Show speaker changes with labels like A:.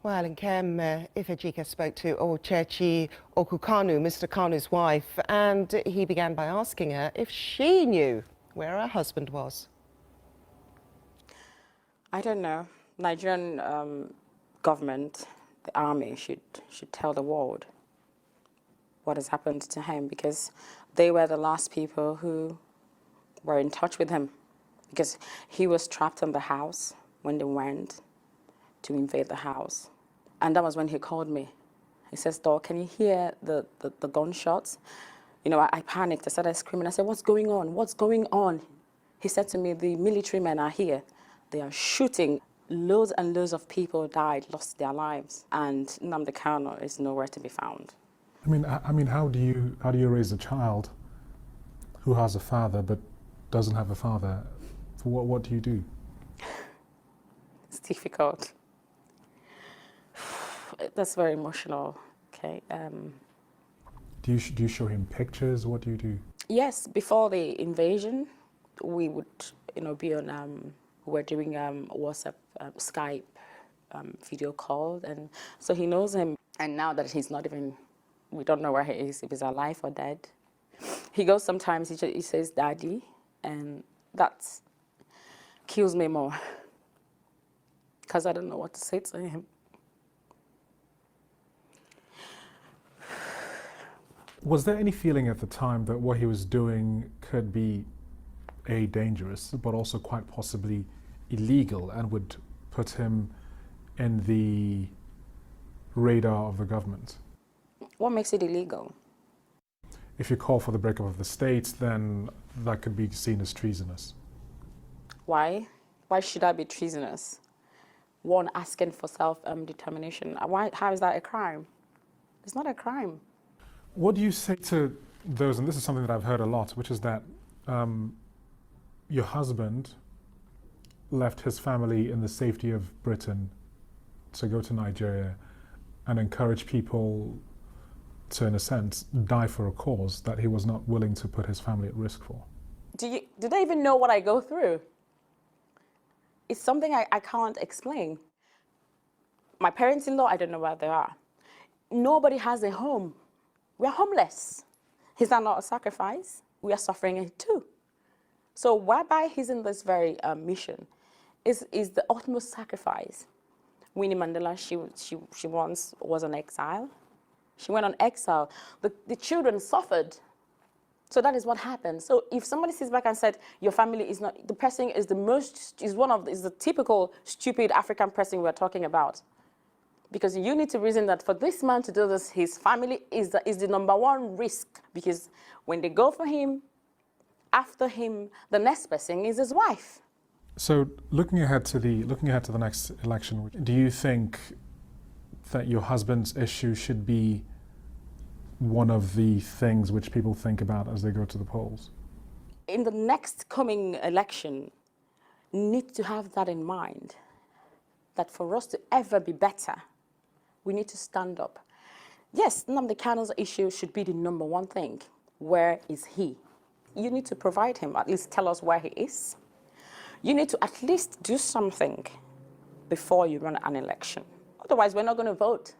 A: Well, Nkem Ifejika spoke to Ochechi Okukanu, Mr. Kanu's wife, and he began by asking her if she knew where her husband was.
B: I don't know. Nigerian government, the army, should tell the world what has happened to him, because they were the last people who were in touch with him, because he was trapped in the house when they went to invade the house. And that was when he called me. He says, "Dog, can you hear the gunshots?" You know, I panicked. I started screaming. I said, "What's going on? What's going on?" He said to me, "The military men are here. They are shooting." Loads and loads of people died, lost their lives, and Nnamdi Kanu is nowhere to be found.
C: I mean, how do you raise a child who has a father but doesn't have a father? What do you do?
B: It's difficult. That's very emotional. Okay.
C: Do you show him pictures? What do you do?
B: Yes, before the invasion, we would, be on. We're doing WhatsApp, Skype, video call, and so he knows him. And now that he's not even, we don't know where he is, if he's alive or dead. He goes sometimes. He says "Daddy," and that kills me more because I don't know what to say to him.
C: Was there any feeling at the time that what he was doing could be dangerous, but also quite possibly illegal, and would put him in the radar of the government?
B: What makes it illegal?
C: If you call for the breakup of the state, then that could be seen as treasonous.
B: Why? Why should I be treasonous? One, asking for self-determination. How is that a crime? It's not a crime.
C: What do you say to those, and this is something that I've heard a lot, which is that your husband left his family in the safety of Britain to go to Nigeria and encourage people to, in a sense, die for a cause that he was not willing to put his family at risk for?
B: Do they even know what I go through? It's something I can't explain. My parents-in-law, I don't know where they are. Nobody has a home. We're homeless. Is that not a sacrifice? We are suffering it too. So whereby he's in this very mission is the utmost sacrifice. Winnie Mandela, she once was on exile. She went on exile. The children suffered. So that is what happened. So if somebody sits back and said, your family is not, the person is the typical stupid African person we're talking about. Because you need to reason that for this man to do this, his family is the #1 risk. Because when they go for him, after him, the next person is his wife.
C: So looking ahead to the next election, do you think that your husband's issue should be one of the things which people think about as they go to the polls?
B: In the next coming election, need to have that in mind, that for us to ever be better, we need to stand up. Yes, Nnamdi Kanu's issue should be the #1 thing. Where is he? You need to provide him, at least tell us where he is. You need to at least do something before you run an election. Otherwise, we're not going to vote.